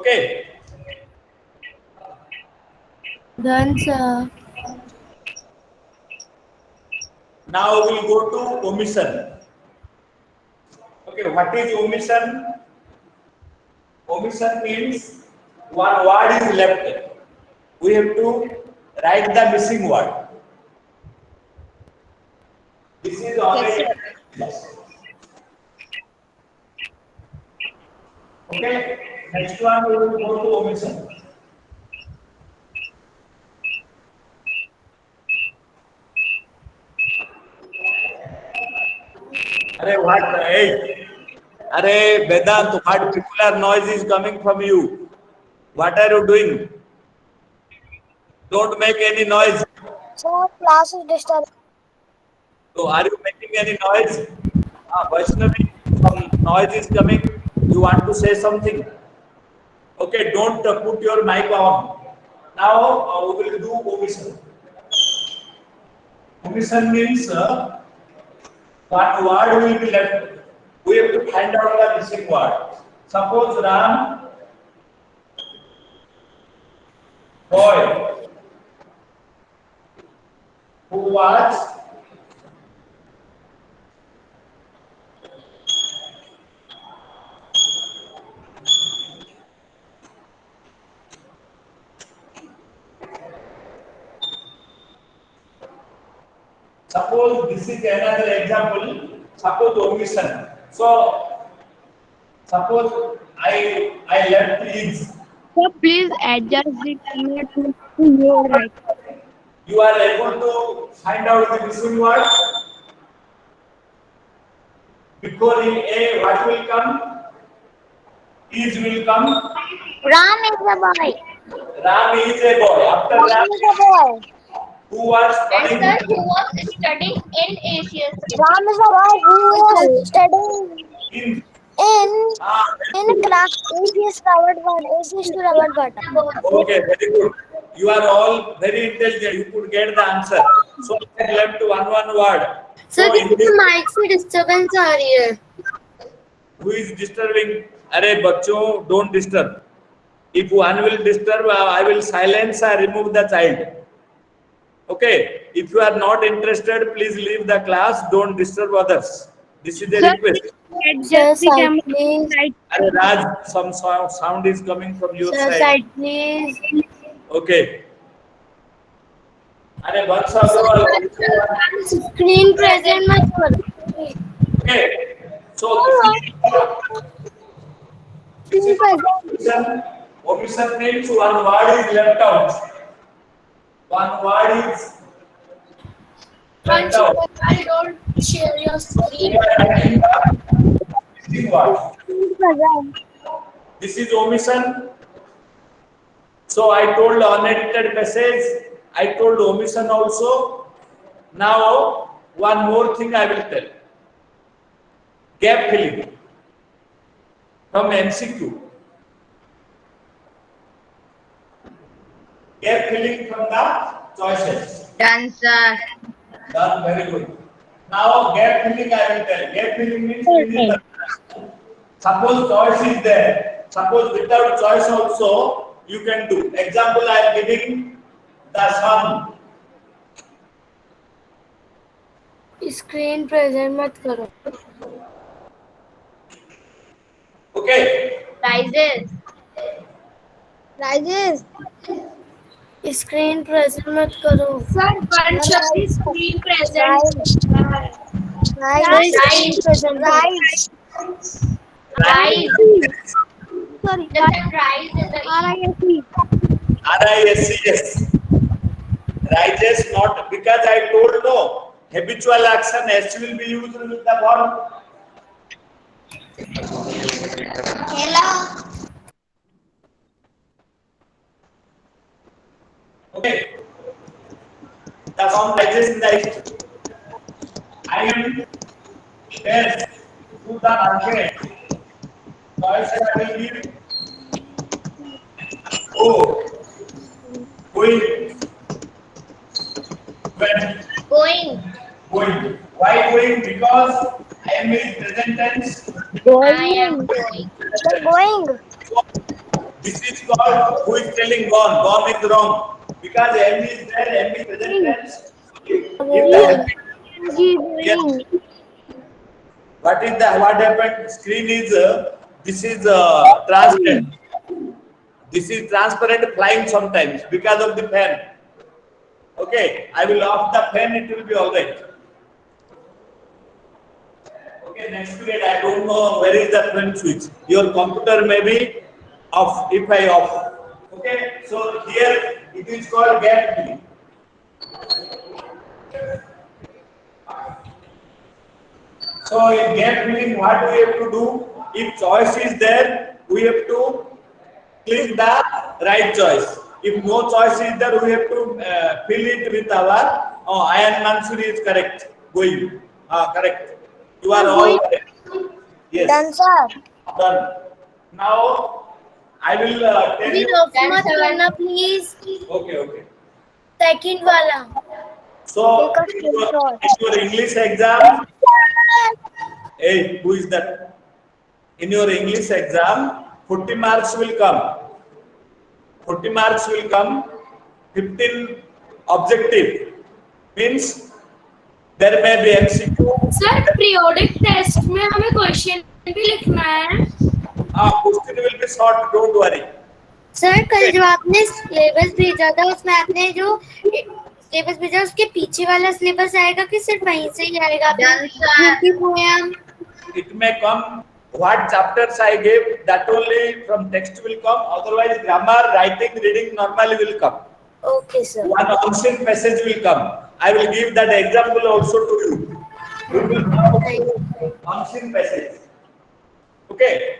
Okay. Done, sir. Now we'll go to omission. Okay, what is omission? Omission means one word is left. We have to write the missing word. This is already. Yes. Okay. Next one we will go to omission. Arey what? Hey. Arey Vedant, what particular noise is coming from you? What are you doing? Don't make any noise. Sir, class is disturbed. So are you making any noise? Vaishnavi, some noise is coming. You want to say something? Okay, don't put your mic on. Now we will do omission. Omission means what word will be left. We have to find out the missing word. Suppose Ram, boy, who was suppose this is another example. Suppose omission. So suppose I left is. So please adjust the camera to your right. You are able to find out the missing word. Before in A, what will come? Is will come. Ram is a boy. Ram is a boy. After Ram Ram, is a boy. who was And studying? sir, who was studying in Asian Ram is a boy who was studying In in class. AC is covered one. AC is to Robert Bata. okay, very good. You are all very intelligent. You could get the answer. So I left one word. Sir, So this in is this, mic से disturbance आ रही है. who is disturbing? अरे बच्चों, don't disturb. If one will disturb, I will silence or remove the child. Okay. If you are not interested, please leave the class. Don't disturb others. This is a Sir, request. adjust the camera to please. right. Arey Raj, some sound is coming from your Sir, side. side please. Okay. Arey Vansh Agrawal. Screen present मत करो. Okay. So this is omission. Omission means one word is left out. One word is left out. I don't share your screen. We are writing the missing word. This is omission. So I told unedited message. I told omission also. Now one more thing I will tell. Gap filling from MCQ. Gap filling from the choices. Done, sir. Done, very good. Now gap filling I will tell. Gap filling means filling the suppose choice is there. Suppose without choice also you can do. Example I am giving the sum. Screen present मत करो. Okay. Rises. Rises. Screen present मत करो. Sir, bunch of the screen present. Rise. Screen present. Rise. Rise. Sorry. The rise is the RISE. RISC, yes. Rises not because I told no. Habitual action S will be used with the verb. Hello. Okay. The sum rises in the east. I am test to the market. Choice I will give. Oh. Going. When. going. Going. Why going? Because I am in present tense. I am going. They're going. This is called who is telling gone. Gone is wrong because M is there. M is present tense. If the helping, yes. What is the what happened? Screen is this is transparent. This is transparent flying sometimes because of the fan. Okay, I will off the fan. It will be all right. Okay, next period. I don't know where is the fan switch. Your computer may be off if I off. Okay, so here it is called gap filling. So in gap filling, what we have to do? If choice is there, we have to click the right choice. If no choice is there, we have to fill it with our Ayan Mansur is correct. Going. Correct. You are all correct. Yes. Done, sir. Done. Now I will tell भी you. rough मत करना please. Okay, okay. Second वाला. So Take a screenshot. in your English exam, hey, who is that? In your English exam, 40 marks will come. 40 marks will come. 15 objective means there may be MCQ. Sir, periodic test में हमें question भी लिखना है. Question will be short. Don't worry. Sir कल जो आपने syllabus भेजा था उसमें आपने जो सिलेबस भेजा उसके पीछे वाला सिलेबस आएगा कि सिर्फ वहीं से ही आएगा? It may come. What chapters I gave, that only from text will come. Otherwise, grammar, writing, reading normally will come. Okay, sir. One ancient passage will come. I will give that example also to you. We will come ancient passage. Okay.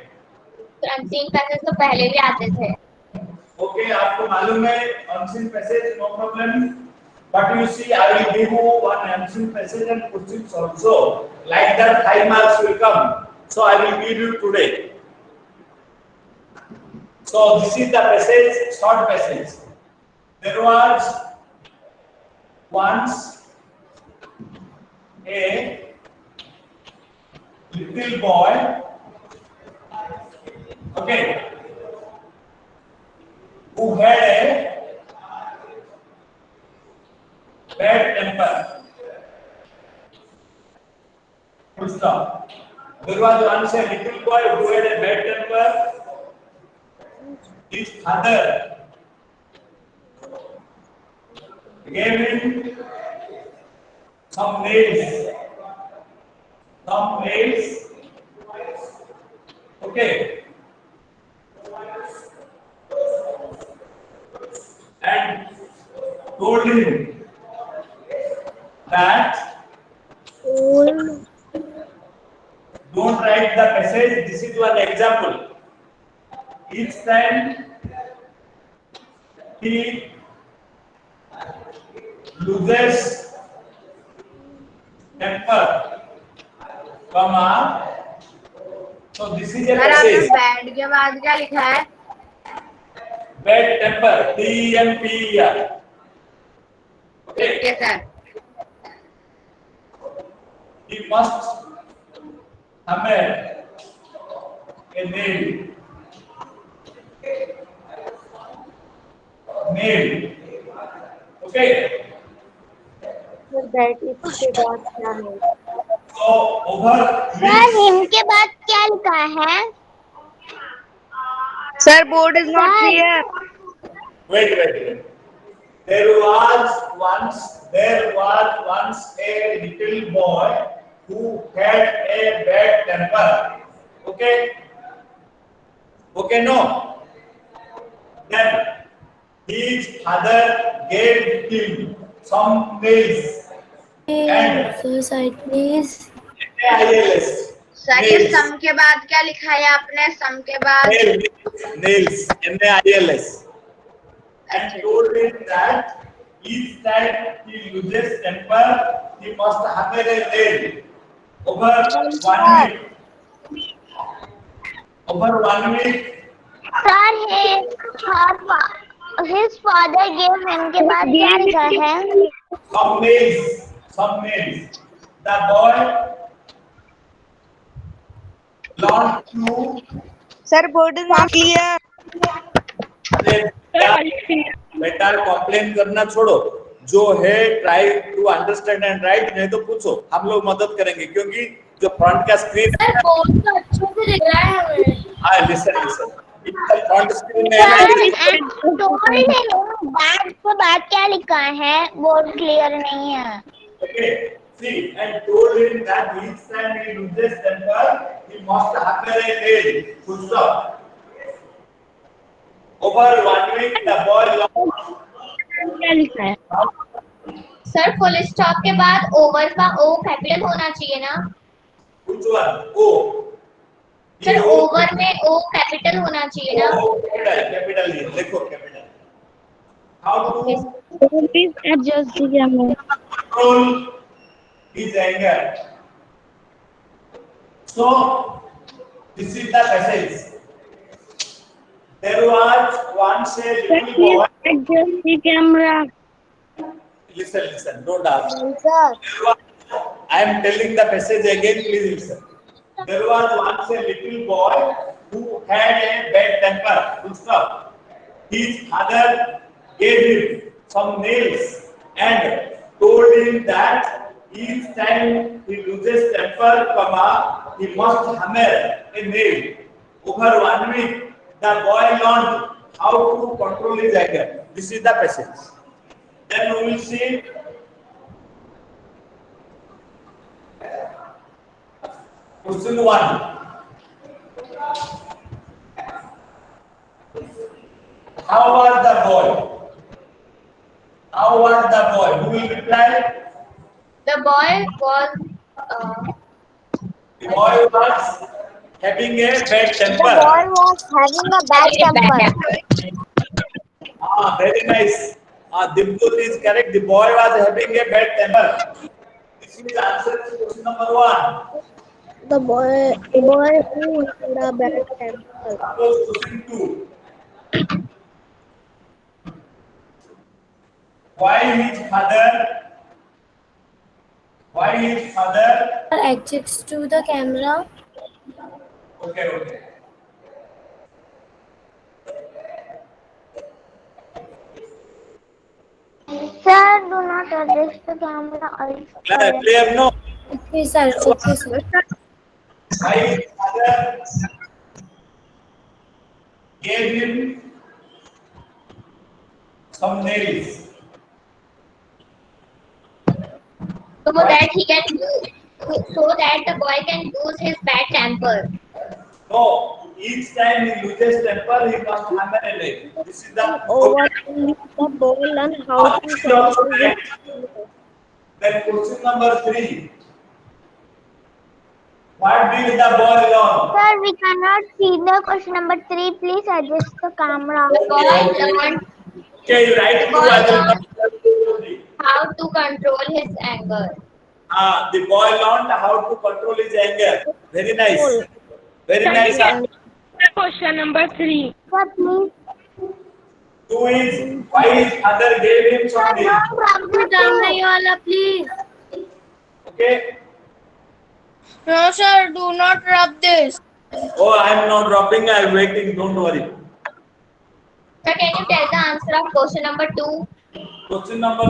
Unseen passage तो पहले भी आते थे. Okay, आपको मालूम है ancient passage, no problem. But you see, I will give you one ancient passage and questions also. Like that, 5 marks will come. So I will give you today. So this is the passage, short passage. There was once a little boy, okay, who had a bad temper. Full stop. There was once a little boy who had a bad temper. His father gave him some nails. Some nails. Okay. And told him that don't write the passage. This is one example. Each time he loses temper, comma. So this is a passage. Bad के बाद क्या लिखा है? Bad temper. T-M-P-E-R. Okay. Yes, sir. He must hammer a nail. Nail. Okay. So that इसके बाद क्या है? So over. Sir इनके बाद क्या लिखा है? Sir, board is not clear. Wait. There was once a little boy who had a bad temper. Okay. Okay, no. Then his father gave him some nails. And So side please. nails. Sir ये सम के बाद क्या लिखा है आपने? सम के बाद Nails. Nails. And told him that each time he loses temper, he must hammer a nail over 1 week. Over 1 week. Sir his father gave him के बाद क्या लिखा है? Some nails. The boy learned to. Sir, board is not clear. बेटा complain करना छोड़ो, जो है try to understand and write, नहीं तो पूछो, हम लोग मदद करेंगे, क्योंकि जो फ्रंट का स्क्रीन है, सर बोर्ड तो अच्छे से दिख रहा है हमें। हाँ लिसन लिसन, फ्रंट स्क्रीन में है सर ना, टोल्ड हिम बैट पे बैट क्या लिखा है, बोर्ड क्लियर नहीं है। okay, see, and told him that each time he loses temper, he must hammer a nail. Full stop. Over 1 week, the boy lost. क्या लिखा है? सर फुल स्टॉप के बाद ओवर का ओ कैपिटल होना चाहिए ना? Which one? O. Sir over में ओ कैपिटल होना चाहिए ना? O capital E. देखो capital. How to Please adjust the camera. control his anger? So, this is the passage. There was once a Sir, little please boy. adjust the camera. Listen, don't ask. Sir I am telling the passage again, please listen. There was once a little boy who had a bad temper. Full stop. His father gave him some nails and told him that each time he loses temper, he must hammer a nail. Over 1 week, the boy learned how to control his anger. This is the passage. Then we will see. Question 1. How was the boy? How was the boy? Who will reply? the boy was The boy was having a bad The temper. boy was having a bad temper. Ah, very nice. Dimple is correct. The boy was having a bad temper. This is the answer to question number 1. The boy who had a bad temper. Suppose question 2. Why his father adjusts to the camera. okay. Sir, do not adjust the camera. Clear, no? Okay sir, okay sir. Why his father gave him some nails. So that he can, so that the boy can lose his bad temper. No, each time he loses temper, he must hammer a nail. This is the Over the ball and how to control it. Then question number 3. What did the boy learn? Sir, we cannot see the question number 3. Please adjust the camera. The boy learned Okay, you write to other. how to control his anger. The boy learned how to control his anger. Very nice. Very nice. Question number 3. Sir, please. 2 is why his father gave him some nails. Wala, please. Okay. No sir, do not rub this. Oh, I am not dropping. I am waiting. Don't worry. Sir, can you tell the answer of question number 2? Question number.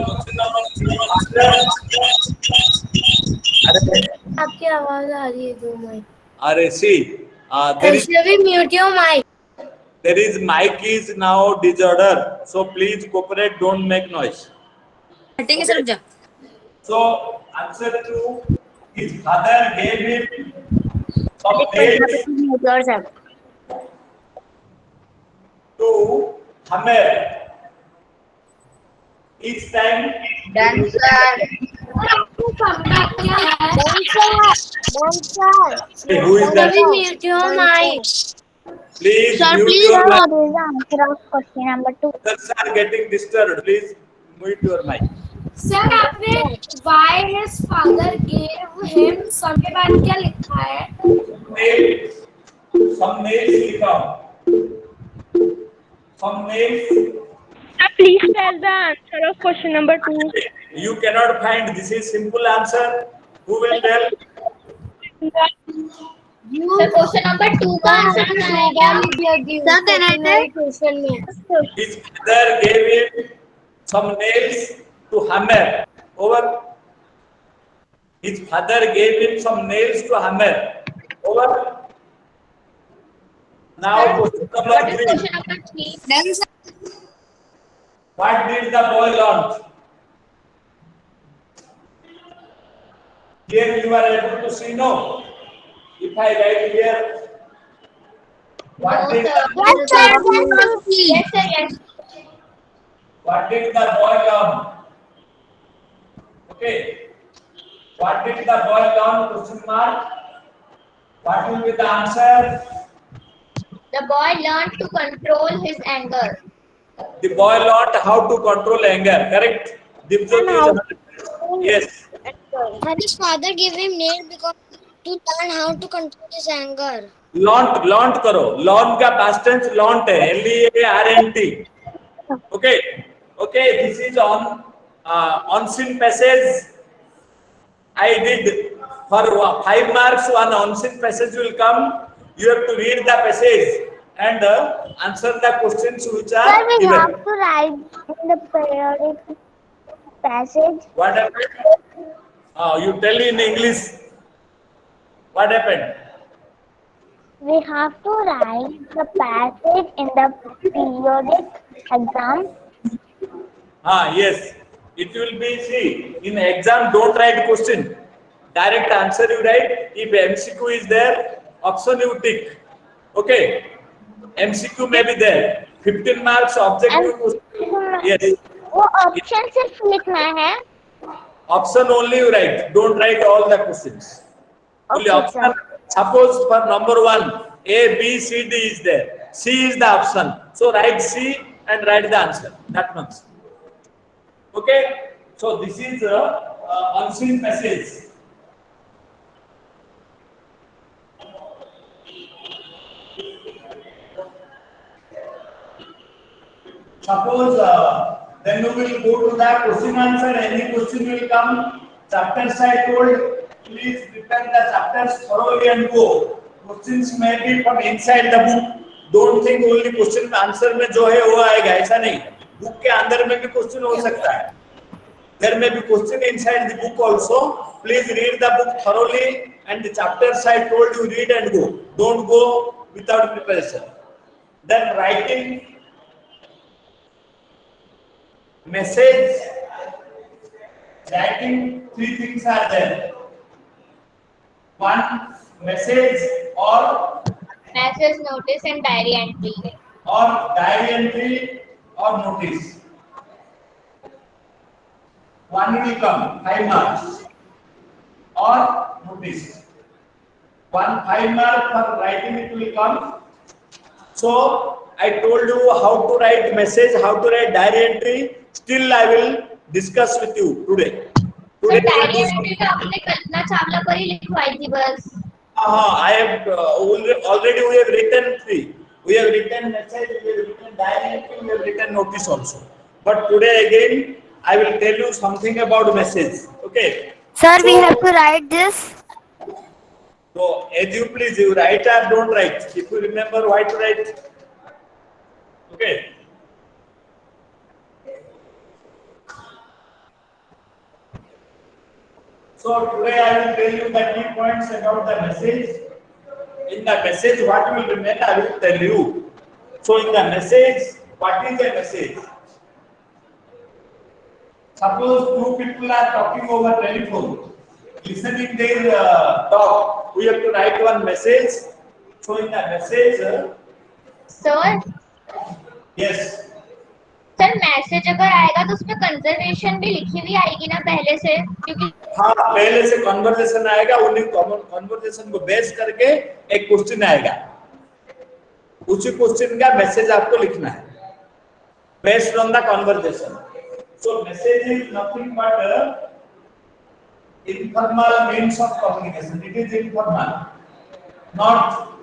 आपकी आवाज आ रही है दो minute. Are see. Mute your mic. There is mic is now disorder. So please cooperate. Don't make noise. Okay. So answer to his father gave him some nails to hammer. Each time. Done, sir. Hey, who is that? Mute your mic. Please Sir, mute please your mic. what is the answer of question number 2? Others are getting disturbed. Please mute your mic. Sir आपने why his father gave him some के बाद क्या लिखा है? Nails. Some nails लिखा. Some nails. Please tell the answer of question number 2. You cannot find. This is simple answer. Who will tell? Sir question number 2 का answer sir connected question में His father gave him some nails to hammer. Over. His father gave him some nails to hammer. Over. Now question number what is 3. question number 3 What did the boy learn? Here you are able to see no. If I write here, what No, did sir. the, yes sir yes what did the boy learn? Okay. What did the boy learn? Question mark. What will be the answer? the boy learned to control his anger The boy learned how to control anger. Correct. Dipjyoti is 100%. Yes. And his father gave him nail because to learn how to control his anger. Learned करो. Learn का past tense learned है. LEARNT. Okay. Okay. This is on scene passage. I did for 5 marks. One on scene passage will come. You have to read the passage and answer the questions which are sir we given. have to write in the periodic passage What happened? You tell in English. What happened? we have to write the passage in the periodic exam Yes. It will be, see, in exam, don't write question. Direct answer you write. If MCQ is there, option you tick. Okay. MCQ may be there. 15 marks objective question. Yes. वो option सिर्फ लिखना है Option only you write. Don't write all the questions. Only Okay, option. Suppose for number 1, A, B, C, D is there. C is the option. So write C and write the answer. That much. Okay. So this is unseen message. Suppose then we will go to the question answer. Any question will come. Chapters I told. Please prepare the chapters thoroughly and go. Questions may be from inside the book. Don't think only question answer में जो है वो आएगा ऐसा नहीं. Book के अंदर में भी question हो सकता है. There may be question inside the book also. Please read the book thoroughly and the chapters I told you read and go. Don't go without preparation. Then writing message, writing, 3 things are there. One, message or message notice and diary entry diary entry or notice. One will come 5 marks or notice. 5 mark for writing it will come. So I told you how to write message, how to write diary entry. Still I will discuss with you today. Sir diary entry तो आपने कल्पना चावला पर ही लिखवाई थी बस I have already we have written 3. We have written message, we have written diary entry, we have written notice also. But today again I will tell you something about message. Okay. Sir, we So- have to write this. So as you please, you write or don't write. If you remember why to write. Okay. So today I will tell you the key points about the message. In the message, what will remain, I will tell you. So in the message, what is a message? Suppose 2 people are talking over telephone, listening their talk. We have to write one message. So in the message, sir yes. Sir message अगर आएगा तो उसमें conservation भी लिखी हुई आएगी ना पहले से क्योंकि हाँ पहले से कन्वर्सेशन आएगा उन्हीं कन्वर्सेशन को बेस करके एक क्वेश्चन आएगा उसी क्वेश्चन का मैसेज आपको लिखना है based on the conversation so message is nothing but informal means of communication. It is informal, not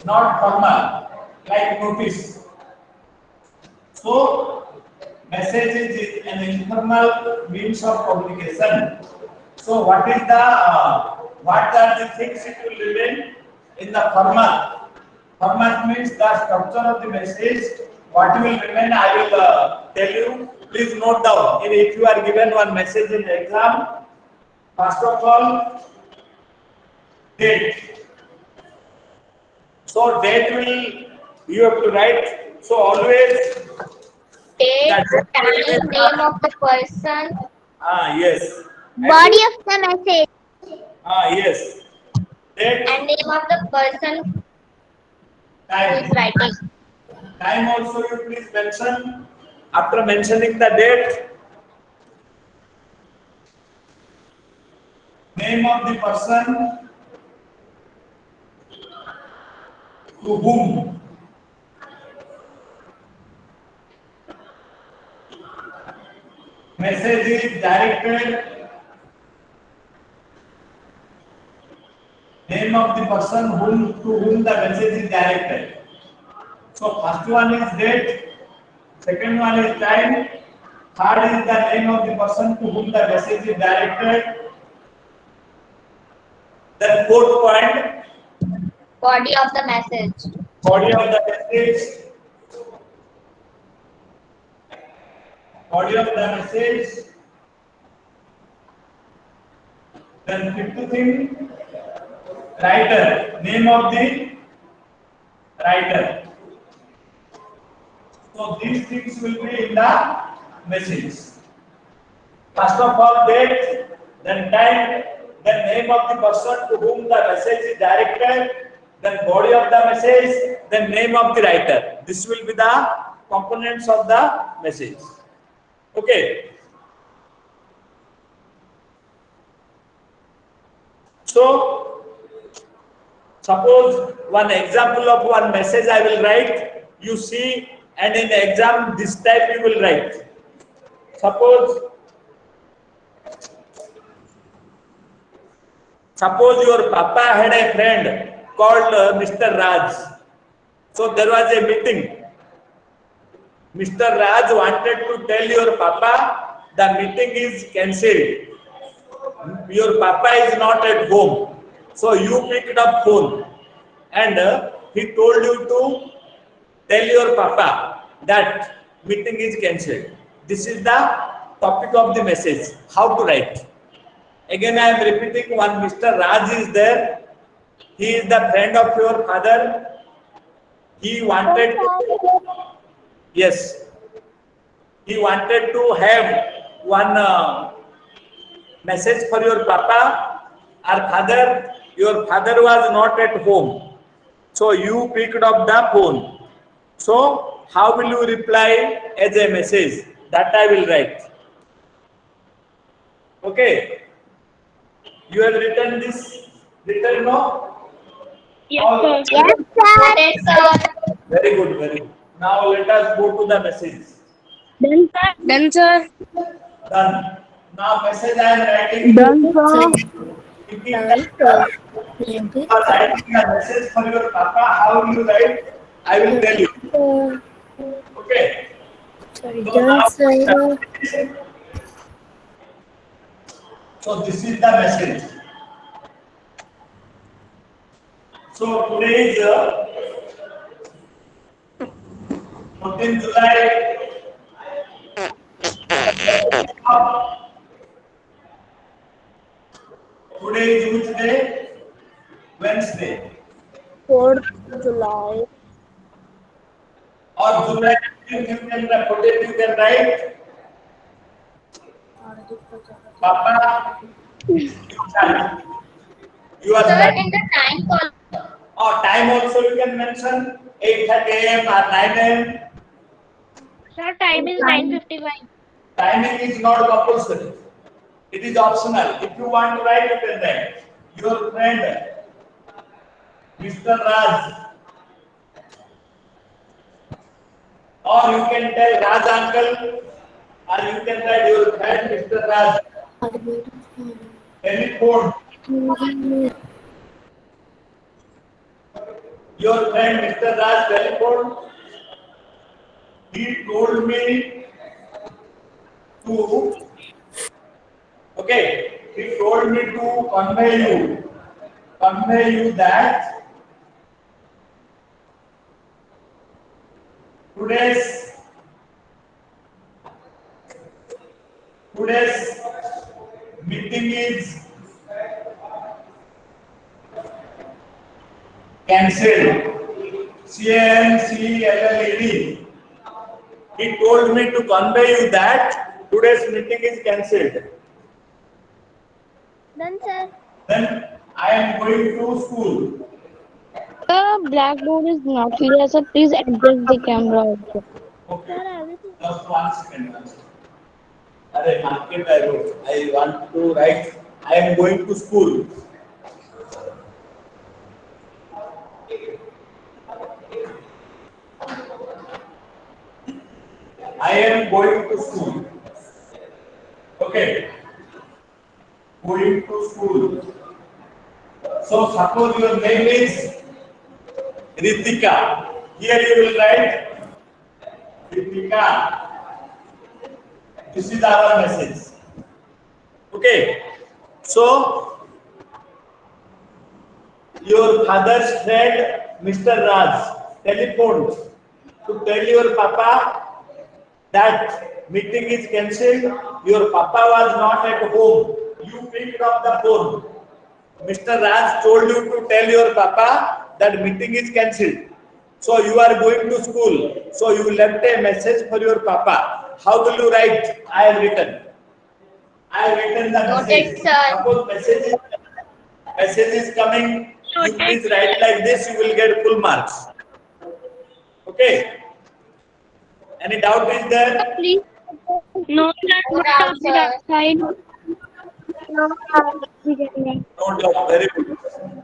formal like notice. So message is an informal means of communication. So what are the things it will remain? in the format. Format means the structure of the message. What will remain, I will tell you. Please note down. If you are given one message in the exam, first of all, date. So date will you have to write. So always Date, that time, name of the person, yes. Body of the message. Yes. Date, and name of the person who time. is writing. Time also you please mention after mentioning the date. Name of the person to whom message is directed. Name of the person to whom the message is directed. So first one is date, second one is time, third is the name of the person to whom the message is directed. Then fourth point, Body of the message. body of the message. Body of the message. Then fifth thing, writer, name of the writer. So these things will be in the message. First of all, date, then time, then name of the person to whom the message is directed, then body of the message, then name of the writer. This will be the components of the message. Okay. So, suppose one example of one message I will write, you see, and in the exam this type you will write. Suppose your papa had a friend called Mr. Raj. So there was a meeting. Mr. Raj wanted to tell your papa the meeting is cancelled. Your papa is not at home. So you picked up phone and he told you to tell your papa that meeting is cancelled. This is the topic of the message. How to write? Again I am repeating, one Mr. Raj is there. He is the friend of your father. He wanted to, yes, he wanted to have one message for your papa or father. Your father was not at home. So you picked up the phone. So how will you reply as a message? That I will write. Okay. You have written this, written no? Yes, sir. Yes, sir. Yes, sir. Very good, very good. Now let us go to the message. Done, sir. Done, sir. Done. Now message I am writing. Done, sir. If you are writing a message for your papa, how will you write? I will tell you. Okay. So this is the message. So today is 14th July. Today is which day? Wednesday. 4th July. Or July 15th you can write. 14th you can write. Papa. You are Sir, writing. in the time column. Or time also you can mention 8:30 a.m. or 9 a.m. Sir, time is 9:55. Timing is not compulsory. It is optional. If you want to write, you can write. Your friend, Mr. Raj, or you can tell Raj uncle, or you can write your friend, Mr. Raj. Telephone. Your friend, Mr. Raj, telephone. He told me to, okay, he told me to convey you that today's meeting is cancelled. CNCLLED. He told me to convey you that today's meeting is cancelled. Then sir. Then I am going to school. The blackboard is not clear, so please adjust the camera also. Okay. Just 1 second. Arey, market I wrote. I want to write. I am going to school. I am going to school. Okay. Going to school. So suppose your name is Ritika. Here you will write Ritika. This is our message. Okay. So your father's friend Mr. Raj telephoned to tell your papa that meeting is cancelled. Your papa was not at home. You picked up the phone. Mr. Raj told you to tell your papa that meeting is cancelled. So you are going to school. So you left a message for your papa. How will you write? I have written. I have written the message. Suppose message is coming. You please write like this. You will get full marks. Okay. Any doubt is there? Please. No, side. No, No doubt. Very good.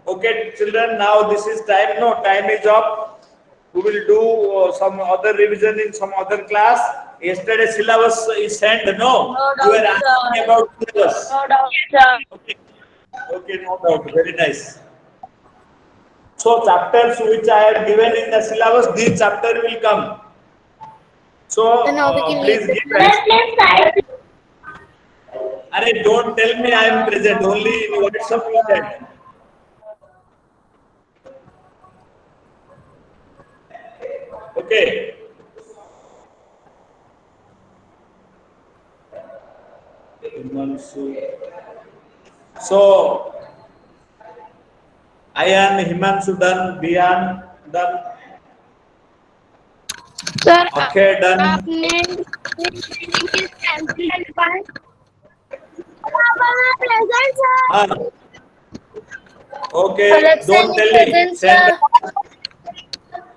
Okay, children. Now this is time. No, time is up. We will do some other revision in some other class. Yesterday syllabus is sent. No, you were asking about syllabus. No doubt, sir. Okay. Okay, no doubt. Very nice. So chapters which I have given in the syllabus, this chapter will come. So now we can please leave give rest. Arey, don't tell me I am present. Only in WhatsApp you send. Okay. So Ayan, Himanshu done, Bian done. Sir, Okay, done. आपने meeting is cancelled by Present, sir. Okay, Alexa, don't tell me. present,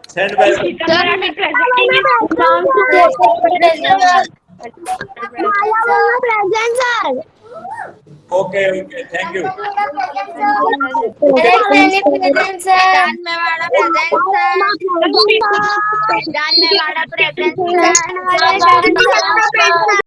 Send by. sir, presenting is down to Present, sir. Okay, okay, thank you. present, sir. Present, sir.